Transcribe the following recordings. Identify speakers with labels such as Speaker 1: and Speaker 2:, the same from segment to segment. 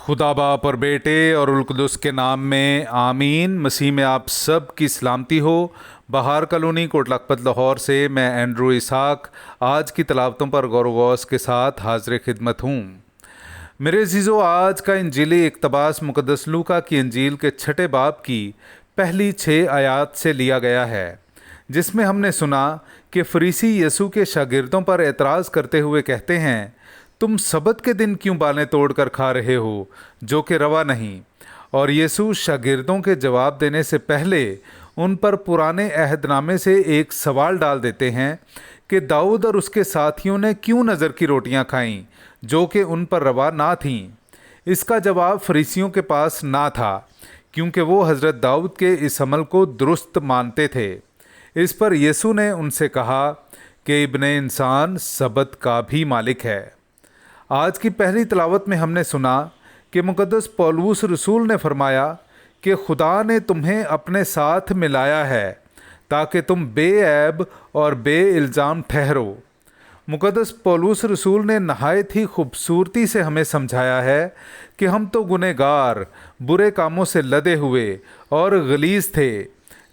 Speaker 1: खुदा बाप और बेटे और उल कुदस के नाम में आमीन। मसीह में आप सब की सलामती हो। बहार कॉलोनी कोट लखपत लाहौर से मैं एंड्रू इसहाक आज की तलावतों पर गौर व गौस के साथ हाजिर खिदमत हूँ। मेरे अजीज़ों, आज का इंजीली इक़्तिबास मुक़द्दस लूका की इंजील के 6 बाब की पहली 6 आयात से लिया गया है, जिसमें हमने सुना कि फरीसी यसू के शागिर्दों पर एतराज़ करते हुए कहते हैं, तुम सबत के दिन क्यों बालें तोड़कर खा रहे हो, जो कि रवा नहीं। और यसू शागिर्दों के जवाब देने से पहले उन पर पुराने अहदनामे से एक सवाल डाल देते हैं कि दाऊद और उसके साथियों ने क्यों नज़र की रोटियां खाईं, जो कि उन पर रवा ना थीं। इसका जवाब फरीसियों के पास ना था, क्योंकि वो हज़रत दाऊद के इस अमल को दुरुस्त मानते थे। इस पर यसू ने उनसे कहा कि इब्ने इंसान सबत का भी मालिक है। आज की पहली तलावत में हमने सुना कि मुक़द्दस पौलुस रसूल ने फरमाया कि खुदा ने तुम्हें अपने साथ मिलाया है ताकि तुम बेऐब और बेइल्ज़ाम ठहरो। मुक़द्दस पौलुस रसूल ने नहायत ही खूबसूरती से हमें समझाया है कि हम तो गुनहगार, बुरे कामों से लदे हुए और गलीज़ थे,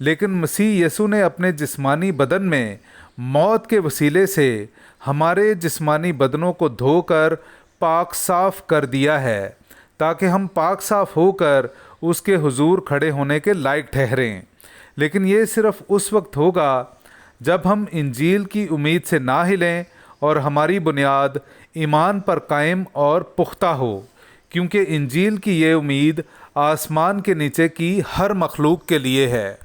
Speaker 1: लेकिन मसीह यसू ने अपने जिस्मानी बदन में मौत के वसीले से हमारे जिस्मानी बदनों को धोकर पाक साफ कर दिया है, ताकि हम पाक साफ होकर उसके हुजूर खड़े होने के लायक ठहरें। लेकिन ये सिर्फ़ उस वक्त होगा जब हम इंजील की उम्मीद से ना हिलें और हमारी बुनियाद ईमान पर कायम और पुख्ता हो, क्योंकि इंजील की ये उम्मीद आसमान के नीचे की हर मखलूक के लिए है।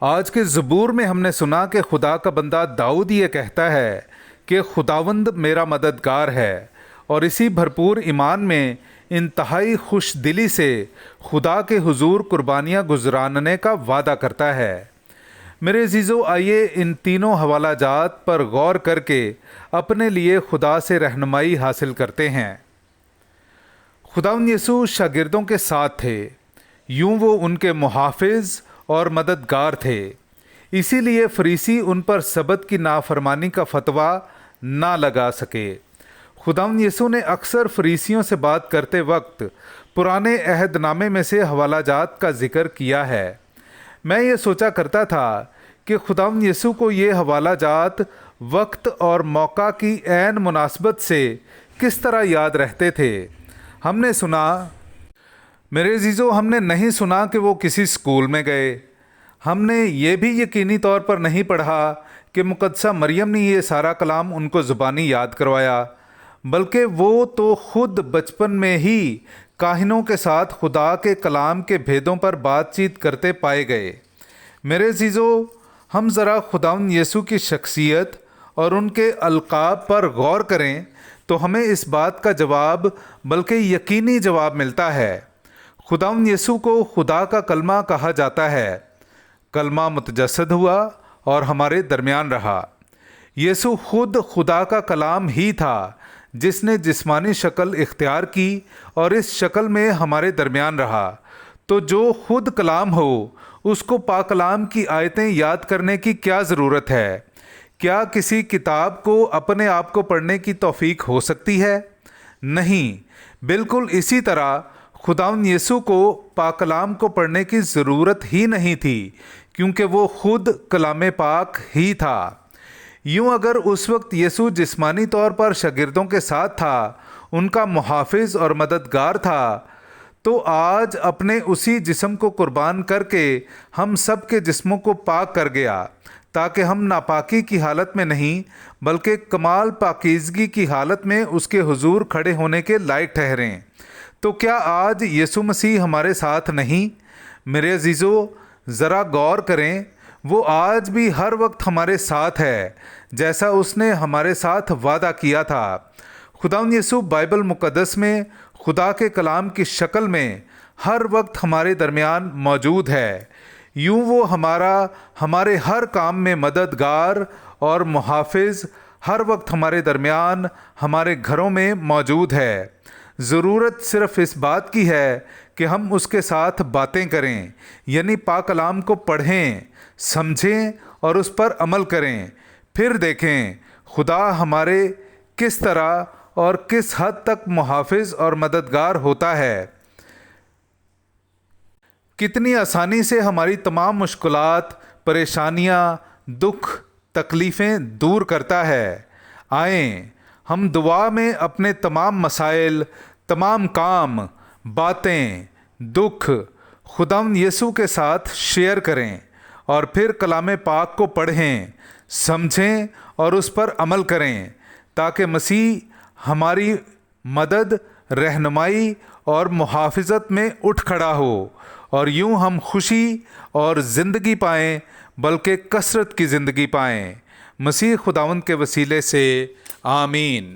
Speaker 1: आज के ज़बूर में हमने सुना कि खुदा का बंदा दाऊद ये कहता है कि खुदावंद मेरा मददगार है, और इसी भरपूर ईमान में इंतहाई खुश दिली से खुदा के हुजूर कुर्बानियाँ गुजरानने का वादा करता है। मेरे अजीज़ों, आइए इन तीनों हवाला जात पर गौर करके अपने लिए खुदा से रहनुमाई हासिल करते हैं। खुदावंद यसू शागिर्दों के साथ थे, यूं वो उनके मुहाफिज और मददगार थे। इसीलिए फरीसी उन पर सबत की नाफरमानी का फतवा ना लगा सके। खुदावंद यसू ने अक्सर फरीसियों से बात करते वक्त पुराने अहदनामे में से हवाला जात का जिक्र किया है। मैं ये सोचा करता था कि खुदावंद यसू को ये हवाला जात वक्त और मौका की ऐन मुनासबत से किस तरह याद रहते थे। हमने सुना, मेरे अजीज़ों, हमने नहीं सुना कि वो किसी स्कूल में गए। हमने ये भी यकीनी तौर पर नहीं पढ़ा कि मुक़द्दसा मरियम ने ये सारा कलाम उनको ज़ुबानी याद करवाया, बल्कि वो तो ख़ुद बचपन में ही काहिनों के साथ खुदा के कलाम के भेदों पर बातचीत करते पाए गए। मेरे अजीज़ों, हम ज़रा खुदावंद यसू की शख्सियत और उनके अलक़ाब पर गौर करें तो हमें इस बात का जवाब, बल्कि यकीनी जवाब मिलता है। खुदावंद यसू को खुदा का कलमा कहा जाता है। कलमा मुतजस्सद हुआ और हमारे दरमियान रहा। यसू खुद खुदा का कलाम ही था, जिसने जिस्मानी शक्ल इख्तियार की और इस शक्ल में हमारे दरमियान रहा। तो जो खुद कलाम हो, उसको पाकलाम की आयतें याद करने की क्या ज़रूरत है? क्या किसी किताब को अपने आप को पढ़ने की तौफीक हो सकती है? नहीं। बिल्कुल इसी तरह खुदावंद यसू को पाकलाम को पढ़ने की ज़रूरत ही नहीं थी, क्योंकि वो खुद कलाम पाक ही था। यूं अगर उस वक्त यसू जिस्मानी तौर पर शागिर्दों के साथ था, उनका मुहाफिज और मददगार था, तो आज अपने उसी जिस्म को कुर्बान करके हम सब के जिस्मों को पाक कर गया, ताकि हम नापाकी की हालत में नहीं बल्कि कमाल पाकीज़गी की हालत में उसके हुजूर खड़े होने के लायक ठहरें। तो क्या आज यसू मसीह हमारे साथ नहीं? मेरे अजीज़ों, ज़रा गौर करें, वो आज भी हर वक्त हमारे साथ है, जैसा उसने हमारे साथ वादा किया था। खुदावंद यसू बाइबल मुक़द्दस में खुदा के कलाम की शक्ल में हर वक्त हमारे दरमियान मौजूद है। यूं वो हमारे हर काम में मददगार और मुहाफिज हर वक्त हमारे दरमियान हमारे घरों में मौजूद है। ज़रूरत सिर्फ़ इस बात की है कि हम उसके साथ बातें करें, यानी पाक कलाम को पढ़ें, समझें और उस पर अमल करें। फिर देखें खुदा हमारे किस तरह اور کس حد تک محافظ اور مددگار ہوتا ہے، کتنی آسانی سے ہماری تمام مشکلات، پریشانیاں، دکھ، تکلیفیں دور کرتا ہے۔ آئیں ہم دعا میں اپنے تمام مسائل، تمام کام، باتیں، دکھ خداوند یسوع کے ساتھ شیئر کریں اور پھر کلام پاک کو پڑھیں، سمجھیں اور اس پر عمل کریں تاکہ مسیح ہماری مدد، رہنمائی اور محافظت میں اٹھ کھڑا ہو، اور یوں ہم خوشی اور زندگی پائیں، بلکہ کثرت کی زندگی پائیں۔ مسیح خداوند کے وسیلے سے آمین۔